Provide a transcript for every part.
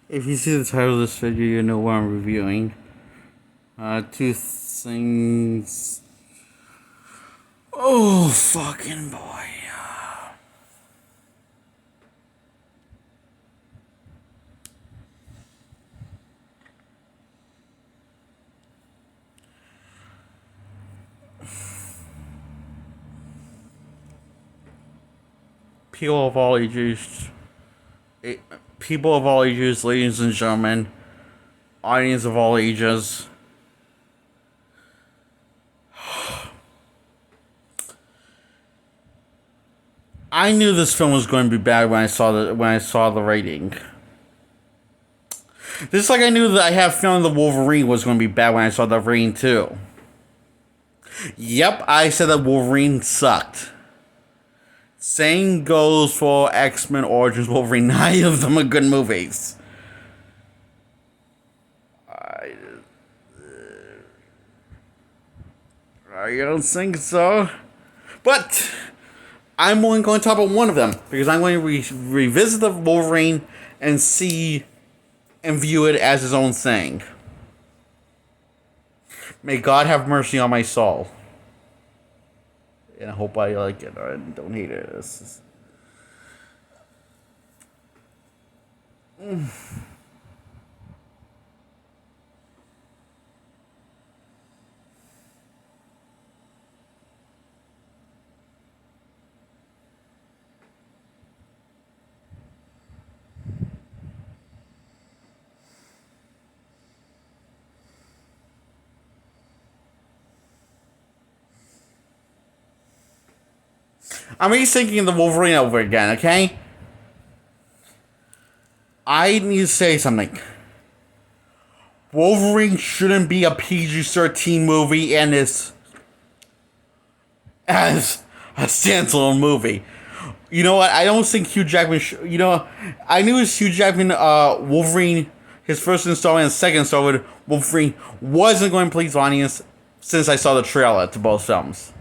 If you see the title of this video, you know what I'm reviewing. Two things. Oh, fucking boy. People of all ages, people of all ages, ladies and gentlemen, audience of all ages. I knew this film was going to be bad when I saw the rating. Just like I knew that I have a feeling the Wolverine was going to be bad when I saw the rating too. Yep, I said that Wolverine sucked. Same goes for X-Men Origins Wolverine. Neither of them are good movies. You don't think so? But I'm only going to talk about one of them because I'm going to revisit the Wolverine and see and view it as his own thing. May God have mercy on my soul. And I hope I like it or don't hate it. I'm rethinking the Wolverine over again, okay? I need to say something. Wolverine shouldn't be a PG-13 movie and is as a standalone movie. You know what? I don't think Hugh Jackman. I knew it was Hugh Jackman. Wolverine, his first installment and second installment, Wolverine wasn't going to please the audience since I saw the trailer to both films.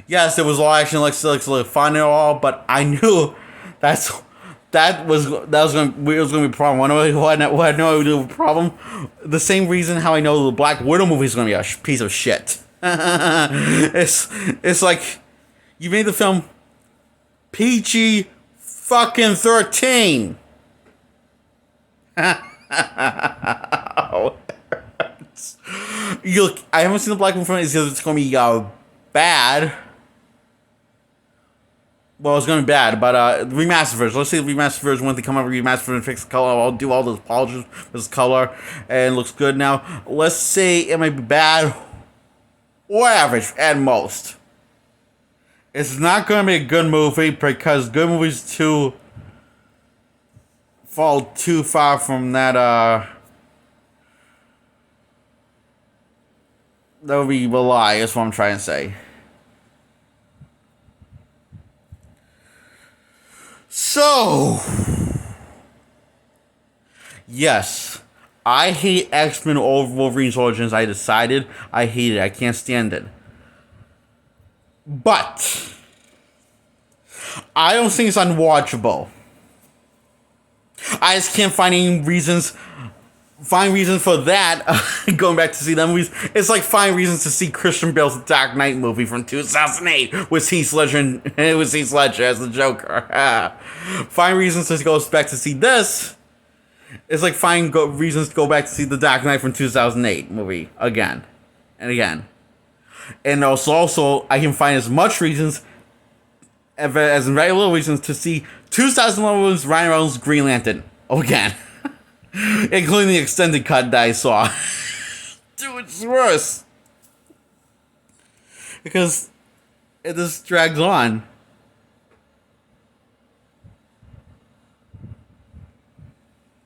Yes, it was all action, like fun and all, but I knew that was going to be a problem. What I know would be a problem. The same reason how I know the Black Widow movie is going to be a piece of shit. It's like you made the film PG fucking 13. I haven't seen the Black Widow film. It's going to be bad. Well, it's going to be bad, but remastered version. Let's say the remastered version, when they come out with remastered version, fix the color, I'll do all those polishes with this color, and it looks good now. Let's say it might be bad or average at most. It's not going to be a good movie because good movies fall too far from that, that would be a lie, is what I'm trying to say. So, yes, I hate X-Men over Wolverine's Origins. I decided I hate it. I can't stand it. But I don't think it's unwatchable. I just can't find any reasons. Find reasons for that. Going back to see that movies, it's like find reasons to see Christian Bale's Dark Knight movie from 2008 with Heath Ledger as the Joker. Find reasons to go back to see this. It's like find reasons to go back to see the Dark Knight from 2008 movie again and again. And also I can find as much reasons as very little reasons to see 2011's Ryan Reynolds' Green Lantern again. Including the extended cut that I saw. Dude, it's worse. Because it just drags on.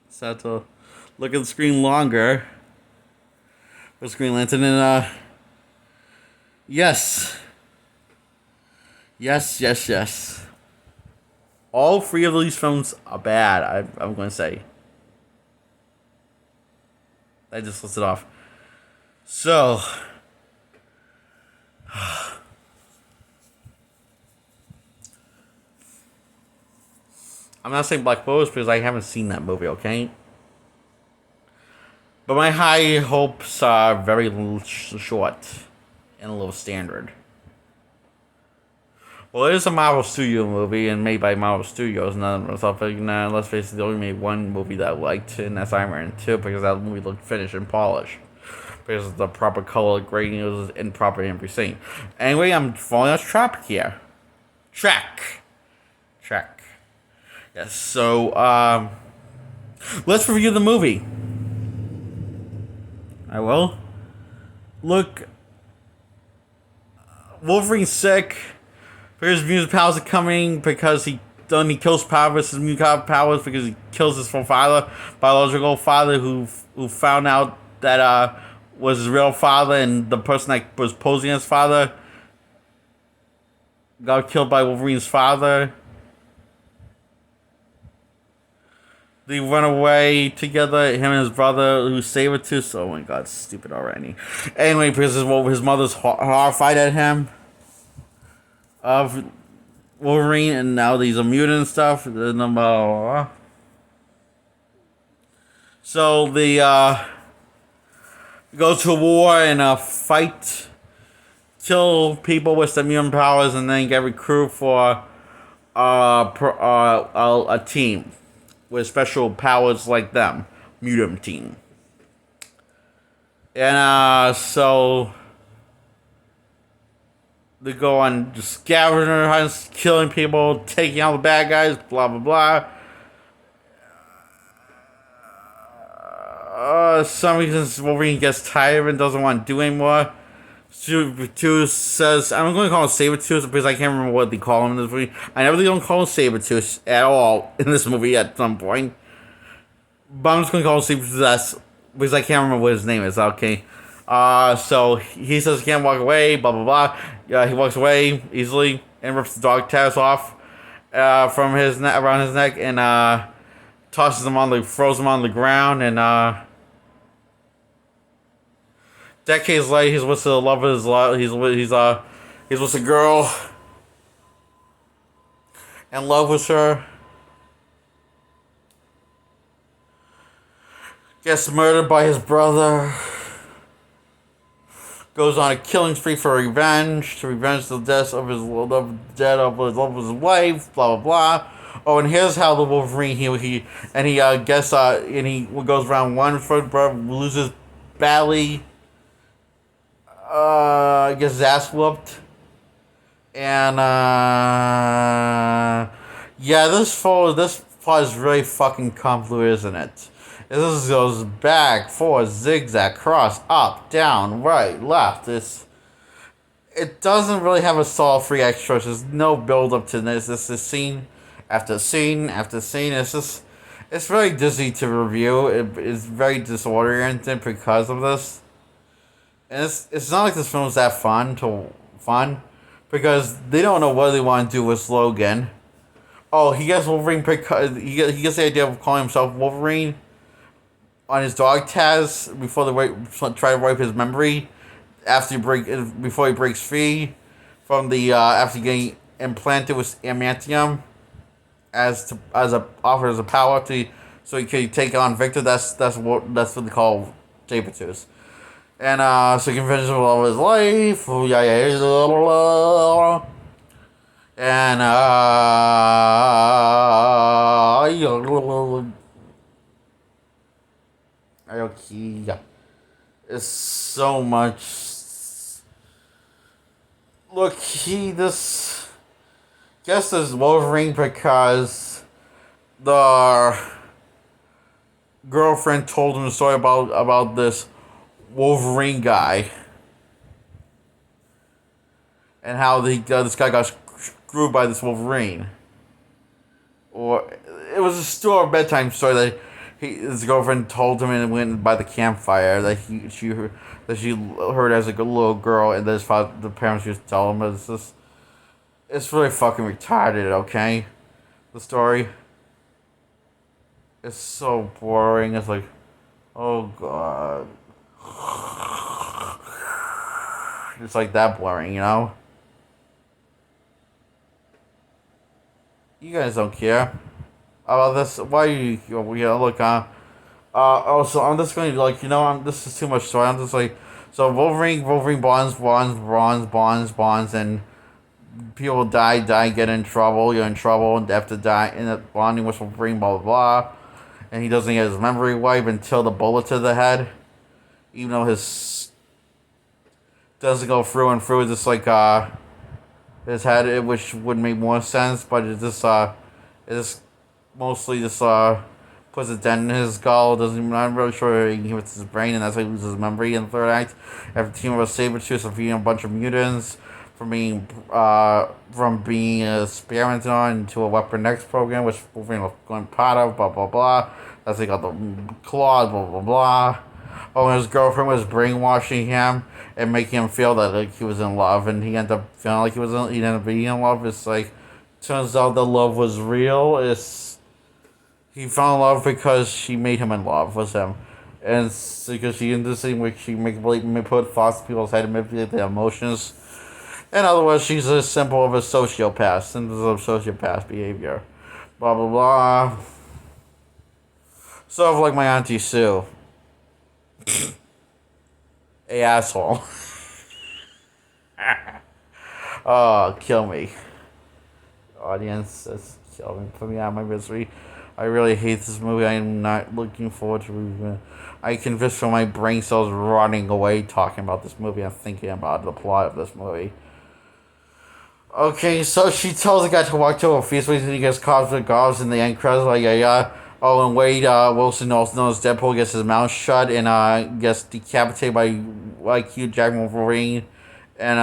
So I have to look at the screen longer. For Green Lantern and yes. Yes. All three of these films are bad, I'm going to say. I just listed off. So, I'm not saying Black Widow because I haven't seen that movie, okay? But my high hopes are very short and a little standard. Well, it is a Marvel Studio movie and made by Marvel Studios, and let's face it, they only made one movie that I liked, and that's Iron Man 2, because that movie looked finished and polished. Because of the proper color grading was in proper in every scene. Anyway, I'm falling off track here. Track. Yes, so, let's review the movie. I will. Look, Wolverine's sick. His mutant powers are coming because he kills powers. His mutant powers because he kills his father, biological father, who found out that was his real father, and the person that was posing as father got killed by Wolverine's father. They run away together, him and his brother, who's Sabretooth. Oh my god, stupid already. Anyway, because his mother's horrified at him of Wolverine, and now he's a mutant and stuff. So they go to war and fight, kill people with the mutant powers, and then get recruit for a team with special powers like them, mutant team. And so they go on scavenger hunts, killing people, taking out the bad guys, blah blah blah. Some reasons Wolverine gets tired and doesn't want to do anymore. Sabretooth says, I'm going to call him Sabretooth because I can't remember what they call him in this movie. I never don't call him Sabretooth at all in this movie at some point. But I'm just going to call him Sabretooth because I can't remember what his name is. Okay. So he says he can't walk away, blah blah blah. He walks away easily and rips the dog tags off from his around his neck, and throws him on the ground, and decades later he's with the love of his life. He's with a girl in love with her. Gets murdered by his brother. Goes on a killing spree for revenge, to revenge the death of his wife, blah blah blah. Oh, and here's how the Wolverine he goes around one foot, loses badly, gets his ass whooped, and this plot is really fucking convoluted, isn't it? This goes back, forth, zigzag, cross, up, down, right, left. It doesn't really have a solid free extra. There's no build up to this. This is scene after scene after scene. It's very dizzy to review. It's very disoriented because of this. And it's not like this film's that fun because they don't know what they want to do with Logan. Oh, he gets Wolverine because he gets the idea of calling himself Wolverine on his dog tags before they try to wipe his memory before he breaks free from the after getting implanted with adamantium as a power so he can take on Victor. That's what they call Sabretooth. And so he can finish with all of his life. And yeah. It's so much. Look, this Wolverine because the girlfriend told him the story about this Wolverine guy and how this guy got screwed by this Wolverine. Or it was a bedtime story that his girlfriend told him, and went by the campfire that she heard as a little girl, and the parents used to tell him. It's really fucking retarded. Okay, the story. It's so boring. It's like, oh god, it's like that boring, you know. You guys don't care about this. Why you look So I'm just going to like, this is too much story. I'm just like, so Wolverine bonds, and people die, get in trouble. You're in trouble, and have to die, end up bonding with Wolverine, blah blah blah. And he doesn't get his memory wiped until the bullet to the head, even though his doesn't go through and through. It's just like his head, which would make more sense, but it's mostly just puts a dent in his skull. Doesn't I'm not really sure he hits his brain, and that's why he loses his memory in the third act. After team of Sabretooth defeating a bunch of mutants from being experimented on into a Weapon X program, which Wolverine was going part of. Blah blah blah. That's like got the claws. Blah blah blah. Oh, and his girlfriend was brainwashing him and making him feel that like he was in love, and he ended up feeling like he ended up being in love. It's like turns out the love was real. He fell in love because she made him in love with him. And it's because she in this thing where she put thoughts in people's head and manipulate their emotions. In other words, she's a symbol of a sociopath, symbol of sociopath behavior. Blah blah blah. Sort of like my Auntie Sue. A asshole. Oh, kill me. Audience, that's kill me. Put me out of my misery. I really hate this movie. I am not looking forward to reviewing. I can just feel my brain cells running away talking about this movie and thinking about the plot of this movie. Okay, so she tells the guy to walk to a feast where he gets caught with gloves in the end credits, like, yeah. Oh, and Wade Wilson, also known as Deadpool, gets his mouth shut and gets decapitated by Hugh Jackman Wolverine. And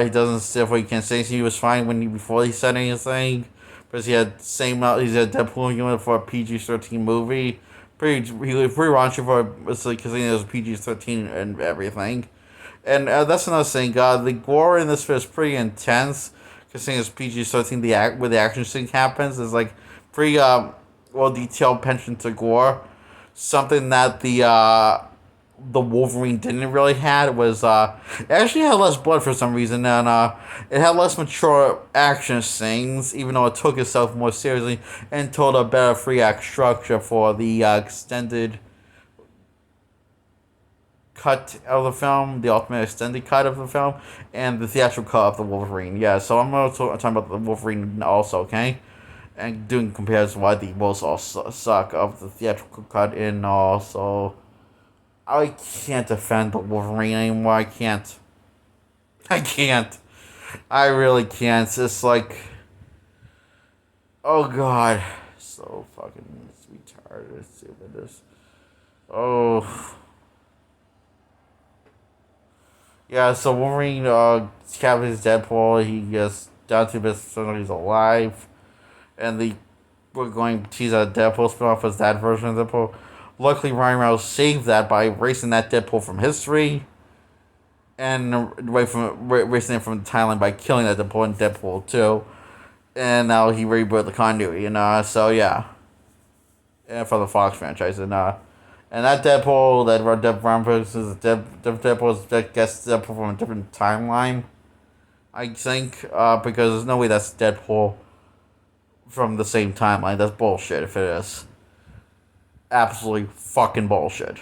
he doesn't say what he can say. So he was fine before he said anything. Because he had Deadpool unit for a PG-13 movie. He was pretty raunchy for because it was PG-13 and everything. And that's another thing. The gore in this film is pretty intense. Considering it's PG-13, where the action scene happens is like pretty well detailed attention to gore. Something that the Wolverine didn't really had was it actually had less blood for some reason, and it had less mature action scenes, even though it took itself more seriously and told a better free act structure for the extended cut of the film, the ultimate extended cut of the film, and the theatrical cut of the Wolverine. Yeah, so I'm also talking about the Wolverine also, okay? And doing compares why the both all suck of the theatrical cut and also. I can't defend the Wolverine anymore. I can't. I really can't. It's like, oh god, so fucking retarded, stupid. Oh, yeah. So Wolverine captures Deadpool. He gets down to business so he's alive, and we're going to tease a Deadpool spinoff as that version of Deadpool. Luckily, Ryan Reynolds saved that by erasing that Deadpool from history and erasing it from the timeline by killing that Deadpool in Deadpool 2. And now he rebooted the continuity, so yeah. And for the Fox franchise, and that Deadpool, that Deadpool that gets Deadpool from a different timeline, I think, because there's no way that's Deadpool from the same timeline. That's bullshit if it is. Absolutely fucking bullshit.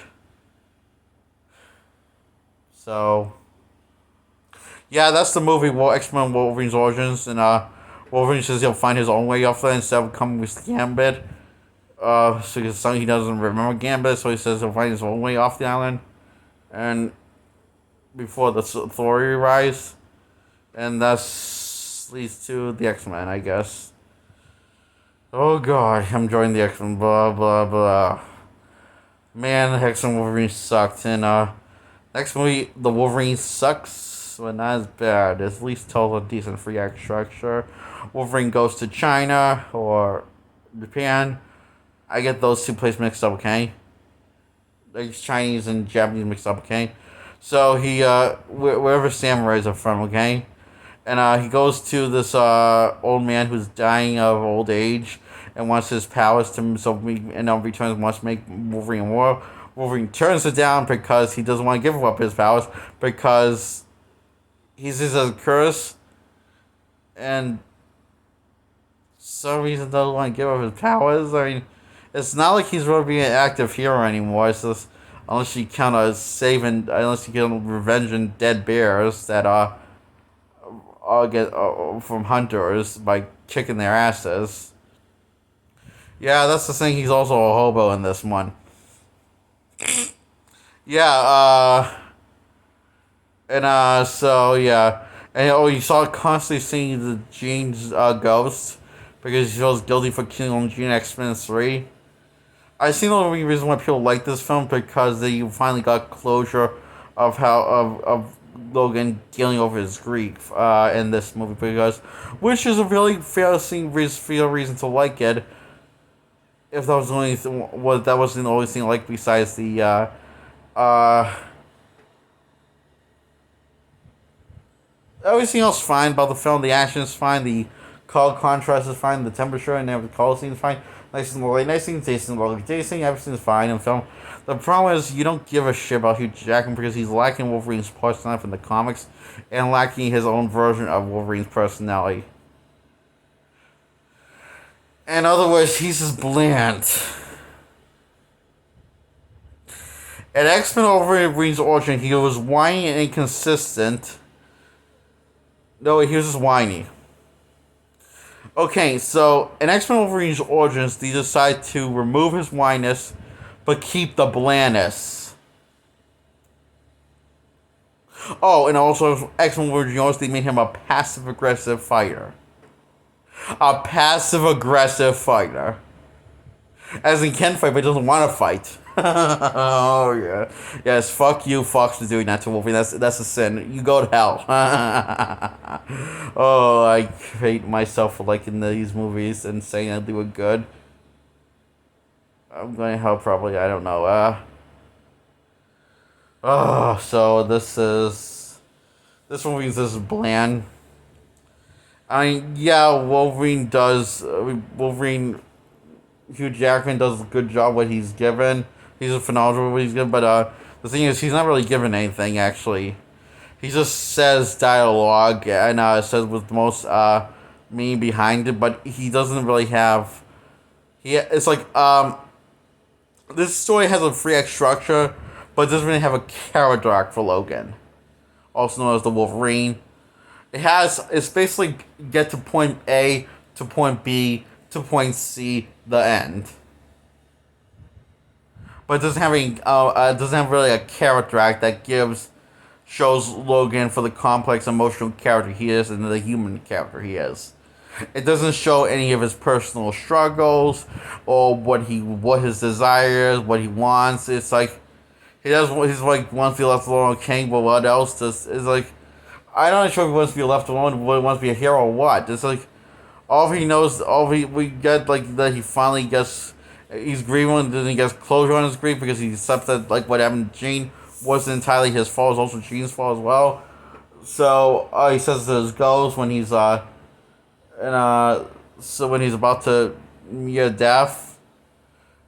So, yeah, that's the movie X-Men Wolverine's Origins, and Wolverine says he'll find his own way off there instead of coming with Gambit. So he doesn't remember Gambit, so he says he'll find his own way off the island, and before the authority rise, and that leads to the X-Men, I guess. Oh god, I'm joining the X-Men, blah blah blah. Man, the X-Men Wolverine sucked, and next movie, the Wolverine sucks, but not as bad. At least tells a decent free act structure. Wolverine goes to China or Japan. I get those two places mixed up, okay? Like Chinese and Japanese mixed up, okay? So he wherever samurais are from, okay? And he goes to this old man who's dying of old age and wants his powers to returns wants to make Wolverine war. Wolverine turns it down because he doesn't want to give up his powers because he sees it as a curse, and for some reason doesn't want to give up his powers. I mean, It's not like he's really being an active hero anymore. It's just unless you count as saving, unless you count revenging dead bears that get from hunters by kicking their asses. Yeah, that's the thing. He's also a hobo in this one. Yeah. So yeah, and you saw constantly seeing the Jean's ghost because he feels guilty for killing Jean X-Men 3. I see the only reason why people like this film because they finally got closure of how of Logan dealing over his grief in this movie because which is a really fair reason to like it. If that was the only that wasn't the only thing I like besides the everything else fine about the film. The action is fine. The color contrast is fine. The temperature and the color scene is fine. Nice and lovely, nice and tasting, lovely tasting. Everything's fine in the film. The problem is you don't give a shit about Hugh Jackman because he's lacking Wolverine's personality from the comics and lacking his own version of Wolverine's personality. In other words, he's just bland. At X-Men Wolverine's origin, he was whiny and inconsistent. No, he was just whiny. Okay, so in X-Men Wolverine's origins, they decide to remove his whininess, but keep the blandness. Oh, and also X-Men Wolverine's origins, they made him a passive-aggressive fighter. A passive-aggressive fighter. As in can fight, but doesn't want to fight. Oh yeah, yes. Fuck you, Fox, for doing that to Wolverine. That's a sin. You go to hell. Oh, I hate myself for liking these movies and saying that they were good. I'm going to hell probably. I don't know. So this movie is just bland. I mean, yeah, Wolverine does. Hugh Jackman does a good job what he's given. He's a phenomenal what he's given, but the thing is, he's not really given anything actually. He just says dialogue and says with the most meaning behind it, but he doesn't really have. It's like this story has a 3-act structure, but it doesn't really have a character arc for Logan, also known as the Wolverine. It's basically get to point A to point B to point C, the end. But it doesn't have really a character act that shows Logan for the complex emotional character he is and the human character he is. It doesn't show any of his personal struggles or what his desires, what he wants. It's like he's like wants to be left alone, king, but what else is like I'm not sure if he wants to be left alone, but he wants to be a hero or what. It's like we get like that he finally gets. He's grieving and then he gets closure on his grief because he accepts that like what happened to Jean wasn't entirely his fault, it was also Jean's fault as well. So he says to his ghost when he's so when he's about to meet death,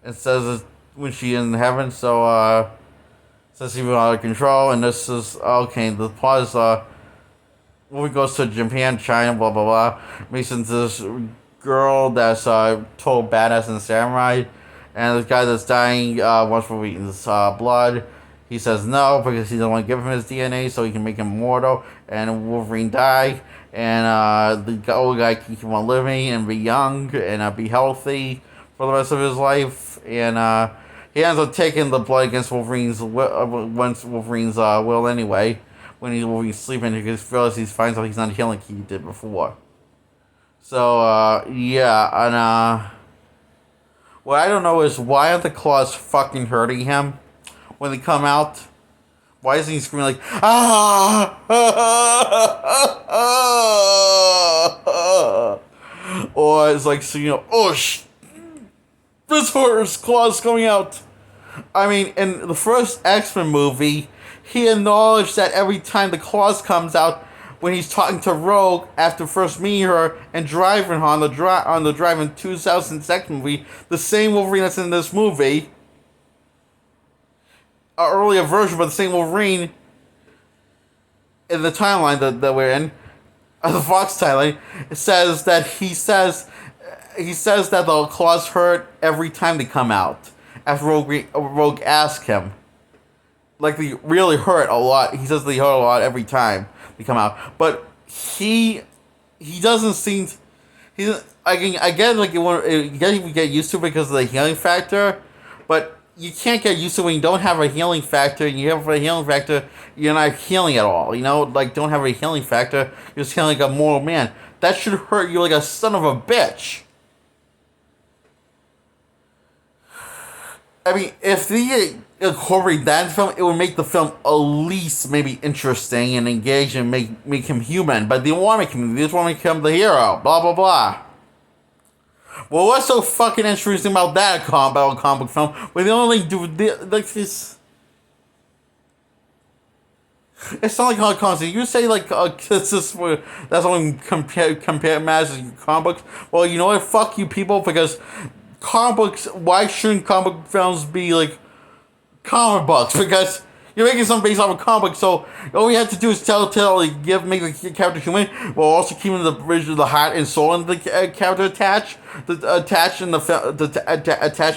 it says when she's in heaven. So says he was out of control, and this is okay. The plot is when he goes to Japan, China, blah blah blah. Meets this girl that's total badass and samurai, and this guy that's dying wants Wolverine's blood. He says no because he doesn't want to give him his DNA so he can make him immortal. And Wolverine die, and the old guy can keep on living and be young and be healthy for the rest of his life. And he ends up taking the blood against Wolverine's will anyway. When he's sleeping, he finds out he's not healing like he did before. So, yeah, and, what I don't know is why are the claws fucking hurting him when they come out? Why isn't he screaming like, ah, or it's like, so, oh, this hurts, claws coming out. I mean, in the first X-Men movie, he acknowledged that every time the claws comes out, when he's talking to Rogue after first meeting her and driving her on the drive in 2002 movie, the same Wolverine that's in this movie, an earlier version, but the same Wolverine in the timeline that we're in, the Fox title, says that he says that the claws hurt every time they come out. After Rogue asks him, like they really hurt a lot. He says they hurt a lot every time they come out, but he doesn't seem. He's I get like you get used to it because of the healing factor, but you can't get used to it when you don't have a healing factor. And you have a healing factor, you're not healing at all. You know, like don't have a healing factor. You're just healing like a mortal man. That should hurt you like a son of a bitch. I mean, if they incorporate that in the film, it would make the film at least maybe interesting and engaging and make him human. But they don't want to make him. They just want to make him the hero. Blah blah blah. Well, what's so fucking interesting about that comic book film? Where they only do like this. It's not like Hong Kong. So you say like this is where that's only compare matches comic books. Well, you know what? Fuck you, people, because comic books. Why shouldn't comic book films be like comic books? Because you're making something based off a comic book, so all you have to do is make the character human, while also keeping the heart and soul in the character attached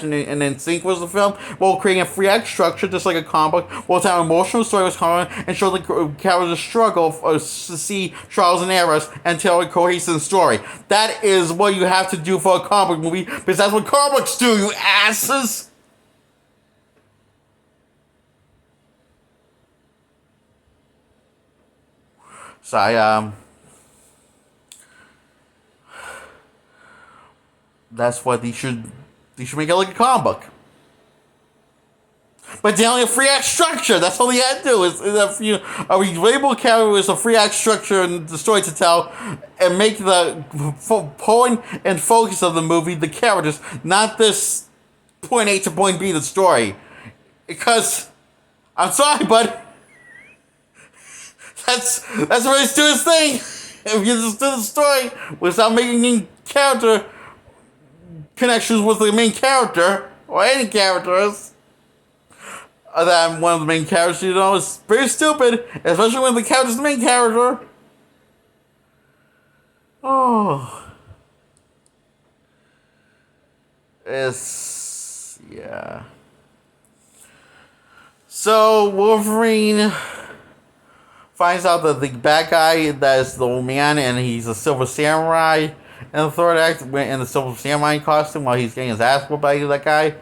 and in sync with the film, while creating a free act structure just like a comic book, while telling an emotional story with comic and show the character's struggle to see trials and errors and tell a cohesive story. That is what you have to do for a comic book movie, because that's what comic books do, you asses. So that's what they should make it like a comic book. But they only have free act structure. That's all they had to do. Is a relatable character with a free act structure and the story to tell, and make the point and focus of the movie the characters, not this point A to point B the story. Because I'm sorry, but that's really stupid thing. If you just do the story without making any character connections with the main character or any characters, that one of the main characters, you know, is very stupid, especially when the character's the main character. Oh, yeah. So Wolverine finds out that the bad guy that is the old man, and he's a silver samurai in the third act, went in the silver samurai costume while he's getting his ass whooped by that guy.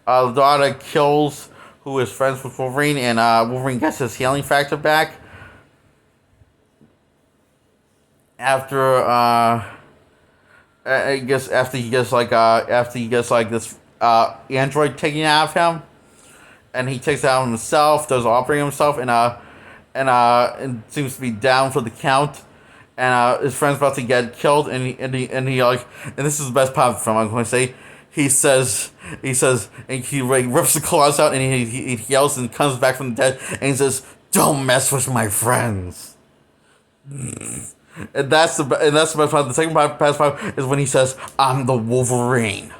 The daughter kills who is friends with Wolverine, and Wolverine gets his healing factor back after I guess after he gets this android taken out of him, and he takes it out himself, does operating himself, and seems to be down for the count, and his friend's about to get killed, and he like, and this is the best part of the film, I'm going to say, he says, and he rips the claws out, and he yells and comes back from the dead, and he says, "Don't mess with my friends." And that's the best part. The second best part is when he says, "I'm the Wolverine."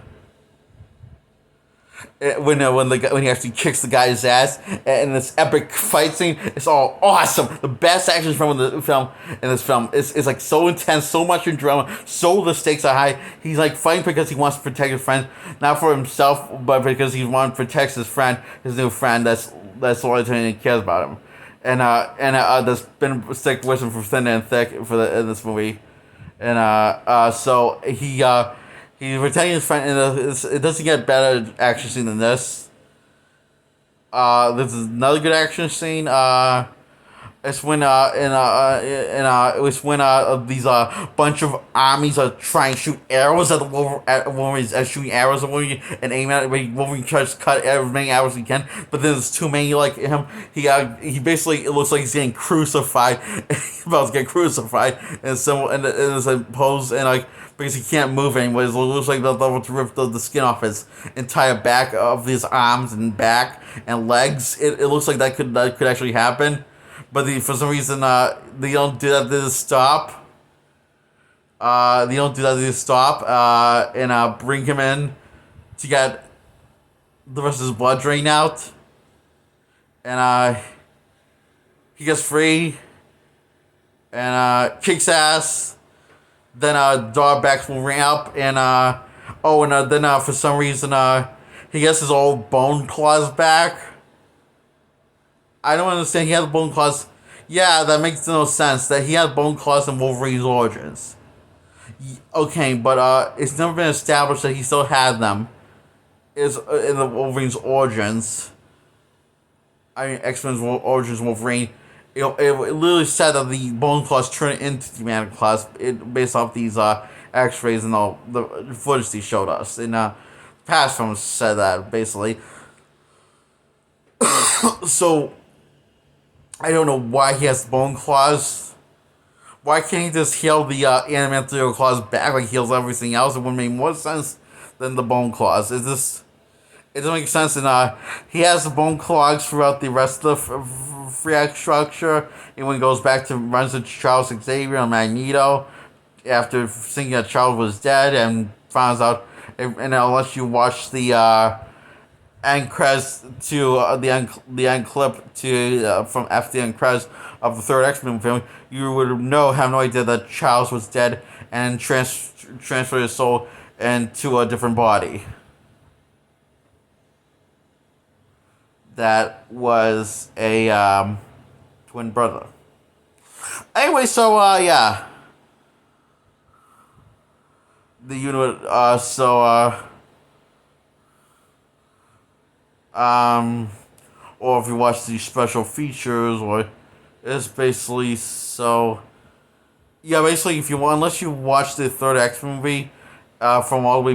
When he actually kicks the guy's ass, and this epic fight scene, it's all awesome. The best action from the film in this film is like so intense, so much in drama, so the stakes are high. He's like fighting because he wants to protect his friend, not for himself, but because he wants to protect his friend, his new friend that's loyal to him and cares about him, and that's been stick with him from thin and thick in this movie, and so he's protecting his friend, and it doesn't get better action scene than this. This is another good action scene. It's when these bunch of armies are trying to shoot arrows at Wolverine, shooting arrows at Wolverine and aim at it. Wolverine tries to cut as many arrows as he can, but then there's too many like him. He basically, it looks like he's getting crucified. He's about to get crucified, and it's a pose, and like, because he can't move anymore. It looks like they'll rip the skin off his entire back of his arms and back and legs. It looks like that could actually happen. But for some reason, they don't do that to stop. And bring him in to get the rest of his blood drained out. And he gets free. and kicks ass. Then dog backs Wolverine up, and then for some reason he gets his old bone claws back. I don't understand. He has bone claws. Yeah, that makes no sense. That he has bone claws in Wolverine's origins. Okay, but it's never been established that he still had them. Is in the Wolverine's origins. I mean, X-Men's origins Wolverine. It literally said that the bone claws turn into the human claws based off these X-rays and all the footage they showed us. And past films said that basically. So I don't know why he has bone claws. Why can't he just heal the adamantium claws back like he heals everything else? It would make more sense than the bone claws. Is this? It doesn't make sense. And he has the bone claws throughout the rest of the free act structure. And when he goes back to runs into Charles Xavier and Magneto after thinking that Charles was dead and finds out. And unless you watch the end credits to the end clip to from after the end credits of the third X-Men film, you would have no idea that Charles was dead and transferred his soul into a different body. That was a twin brother. Anyway, so yeah, the unit. Or if you watch these special features, or it's basically so. Yeah, basically, unless you watch the third X movie, from all the way